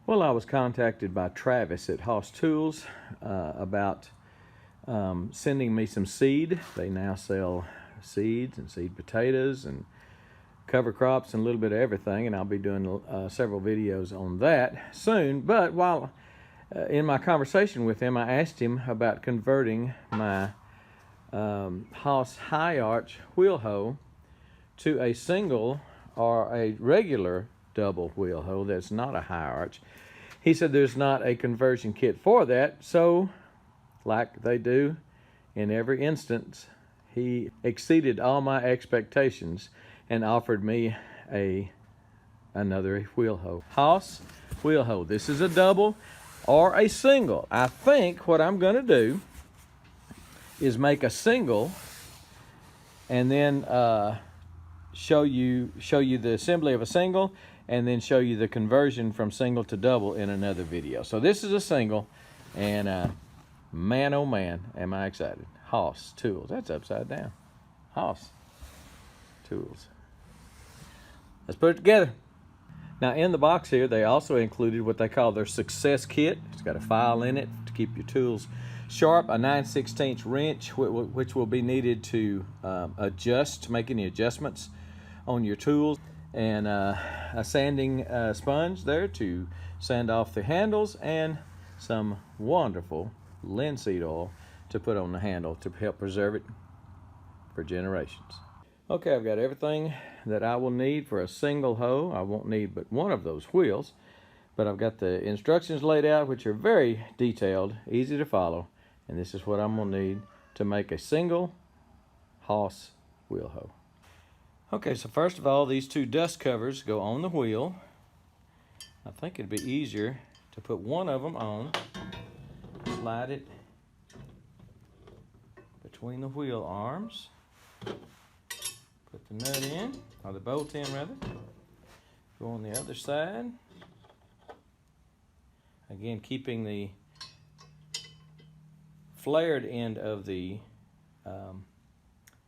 Well, I was contacted by Travis at HOSS Tools about sending me some seed. They now sell seeds and seed potatoes and cover crops and a little bit of everything, and I'll be doing several videos on that soon. But while in my conversation with him, I asked him about converting my HOSS High Arch Wheel Hoe to a single or a regular double wheel hoe that's not a high arch. He said there's not a conversion kit for that, so like they do in every instance, he exceeded all my expectations and offered me another wheel hoe. HOSS Wheel Hoe. This is a double or a single. I think what I'm going to do is make a single and then show you the assembly of a single, and then show you the conversion from single to double in another video. So this is a single, and man oh man am I excited. HOSS Tools. That's upside down. HOSS Tools. Let's put it together. Now in the box here, they also included what they call their success kit. It's got a file in it to keep your tools sharp, a 9/16 wrench, which will be needed to make any adjustments on your tools, and a sanding sponge there to sand off the handles, and some wonderful linseed oil to put on the handle to help preserve it for generations. Okay, I've got everything that I will need for a single hoe. I won't need but one of those wheels, but I've got the instructions laid out, which are very detailed, easy to follow, and this is what I'm going to need to make a single HOSS Wheel Hoe. Okay, so first of all, these two dust covers go on the wheel. I think it'd be easier to put one of them on, slide it between the wheel arms, put the nut in, or the bolt in rather, go on the other side. Again, keeping the flared end of the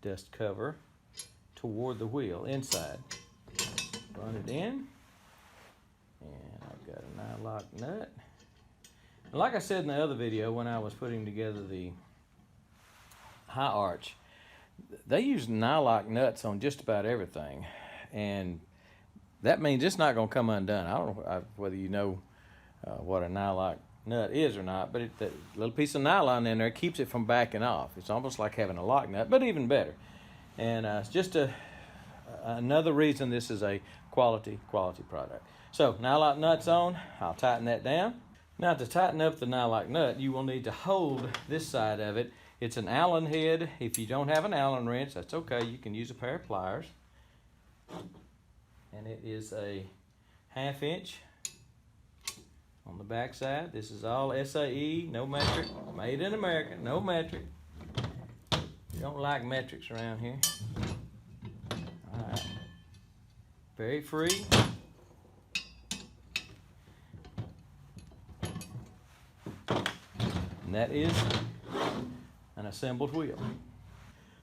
dust cover toward the wheel, inside. Run it in, and I've got a nylock nut. And like I said in the other video, when I was putting together the high arch, they use nylock nuts on just about everything, and that means it's not going to come undone. I don't know whether you know what a nylock nut is or not, but that little piece of nylon in there keeps it from backing off. It's almost like having a lock nut, but even better. And it's just another reason this is a quality product. So nylock nuts on, I'll tighten that down. Now to tighten up the nylock nut, you will need to hold this side of it. It's an Allen head. If you don't have an Allen wrench, that's okay. You can use a pair of pliers. And it is a 1/2 inch on the back side. This is all SAE, no metric, made in America, no metric. We don't like metrics around here. All right. Very free. And that is an assembled wheel.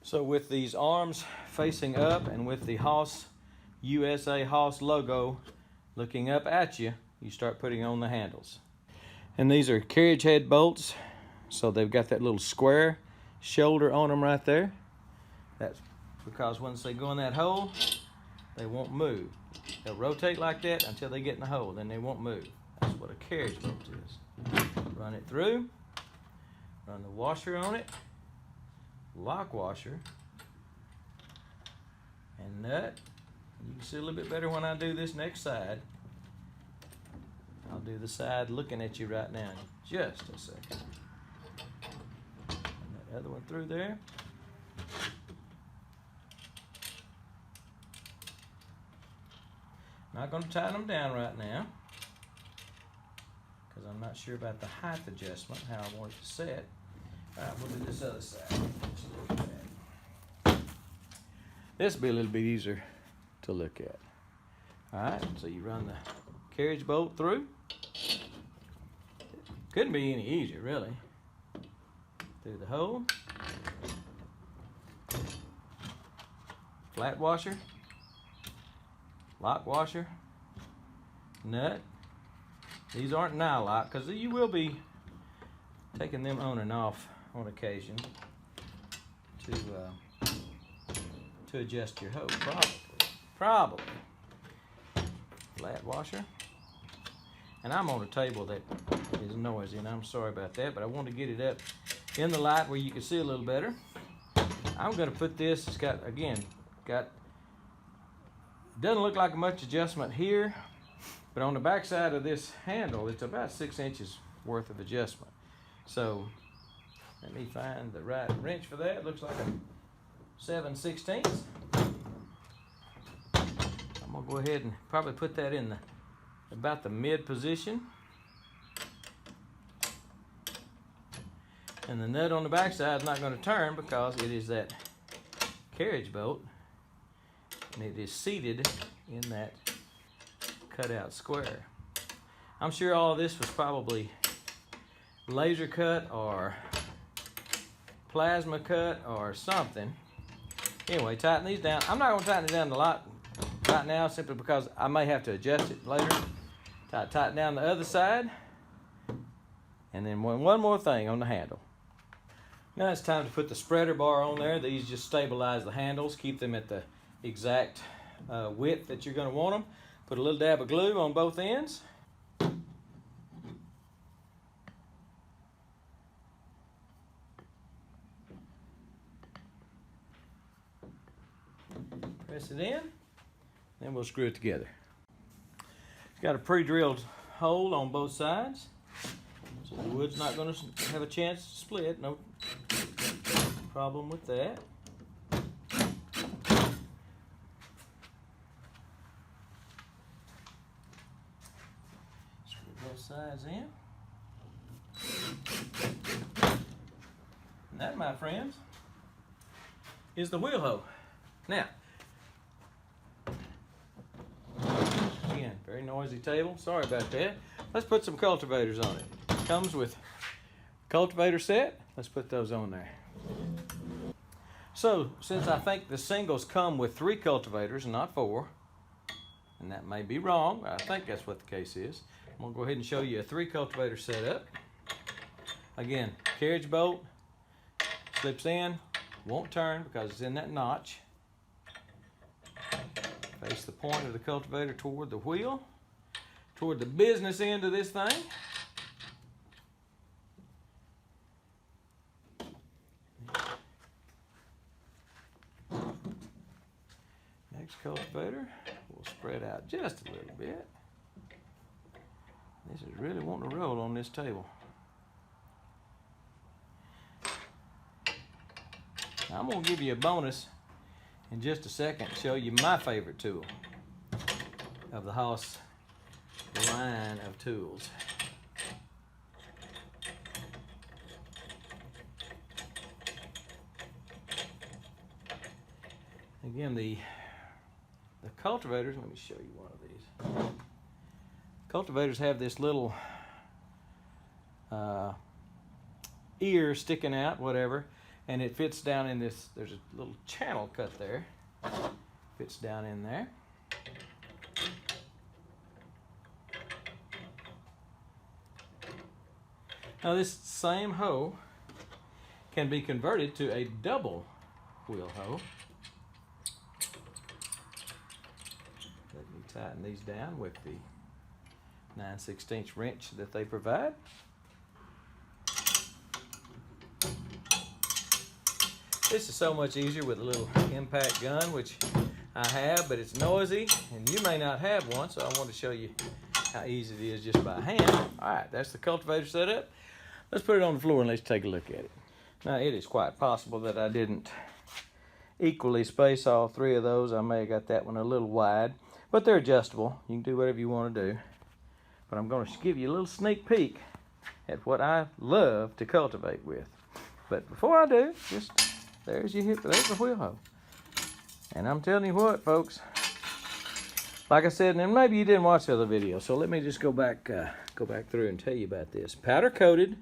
So with these arms facing up and with the HOSS USA HOSS logo looking up at you, you start putting on the handles. And these are carriage head bolts, so they've got that little square shoulder on them right there. That's because once they go in that hole, they won't move. They'll rotate like that until they get in the hole, then they won't move. That's what a carriage bolt is. Run it through, run the washer on it, lock washer, and nut. You can see a little bit better when I do this next side. I'll do the side looking at you right now in just a second. And that other one through there. Not going to tighten them down right now because I'm not sure about the height adjustment, how I want it to set. All right, we'll do this other side. This will be a little bit easier to look at. All right, so you run the carriage bolt through. Couldn't be any easier, really. Through the hole. Flat washer. Lock washer. Nut. These aren't nylock, because you will be taking them on and off on occasion to adjust your hoe. Probably. Flat washer. And I'm on a table that is noisy, and I'm sorry about that, but I want to get it up in the light where you can see a little better. I'm going to put this, it's got, again, doesn't look like much adjustment here, but on the back side of this handle, it's about 6 inches worth of adjustment. So let me find the right wrench for that. It looks like a 7/16. I'm gonna go ahead and probably put that in about the mid position. And the nut on the back side is not going to turn because it is that carriage bolt, and it is seated in that cutout square. I'm sure all of this was probably laser cut or plasma cut or something. Anyway, tighten these down. I'm not going to tighten it down a lot right now simply because I may have to adjust it later. Tighten down the other side. And then one more thing on the handle. Now it's time to put the spreader bar on there. These just stabilize the handles, keep them at the exact width that you're going to want them. Put a little dab of glue on both ends. Press it in, then we'll screw it together. It's got a pre-drilled hole on both sides, so the wood's not going to have a chance to split. No problem with that. Screw both sides in. And that, my friends, is the wheel hoe. Now, again, very noisy table. Sorry about that. Let's put some cultivators on it. Comes with cultivator set. Let's put those on there. So, since I think the singles come with 3 cultivators and not 4, and that may be wrong, but I think that's what the case is. I'm going to go ahead and show you a 3 cultivator setup. Again, carriage bolt slips in, won't turn because it's in that notch. Face the point of the cultivator toward the wheel, toward the business end of this thing. Next cultivator will spread out just a little bit. This is really wanting to roll on this table. Now, I'm going to give you a bonus in just a second, show you my favorite tool of the HOSS line of tools. Again, the cultivators, let me show you one of these. Cultivators have this little ear sticking out, whatever, and it fits down in this, there's a little channel cut there, fits down in there. Now this same hoe can be converted to a double wheel hoe. Let me tighten these down with the 9/16 wrench that they provide. This is so much easier with a little impact gun, which I have, but it's noisy, and you may not have one, so I want to show you how easy it is just by hand. All right, that's the cultivator setup. Let's put it on the floor and let's take a look at it. Now, it is quite possible that I didn't equally space all 3 of those. I may have got that one a little wide, but they're adjustable. You can do whatever you want to do. But I'm going to give you a little sneak peek at what I love to cultivate with. But before I do, just there's the wheel hoe. And I'm telling you what, folks, like I said, and maybe you didn't watch the other video, so let me just go back through and tell you about this. Powder coated,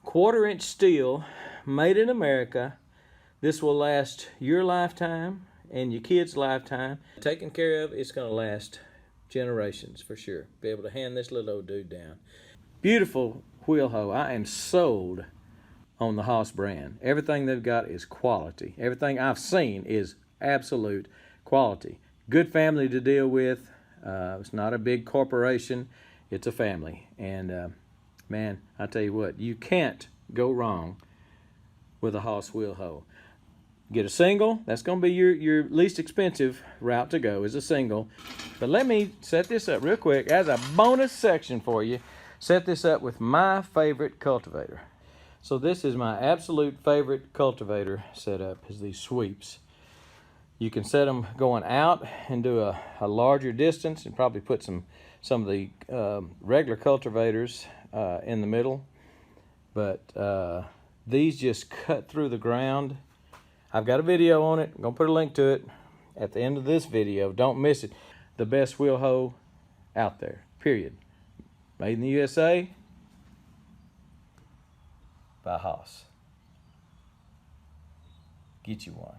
1/4-inch steel, made in America. This will last your lifetime and your kids' lifetime. Taken care of, it's going to last generations for sure. Be able to hand this little old dude down. Beautiful wheel hoe. I am sold on the HOSS brand. Everything they've got is quality. Everything I've seen is absolute quality. Good family to deal with. It's not a big corporation. It's a family. And man, I tell you what, you can't go wrong with a HOSS Wheel Hoe. Get a single. That's going to be your least expensive route to go, is a single. But let me set this up real quick as a bonus section for you. Set this up with my favorite cultivator. So this is my absolute favorite cultivator setup, is these sweeps. You can set them going out and do a larger distance, and probably put some of the regular cultivators in the middle. But these just cut through the ground. I've got a video on it. I'm going to put a link to it at the end of this video. Don't miss it. The best wheel hoe out there, period. Made in the USA by HOSS. Get you one.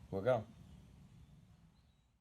We're gone.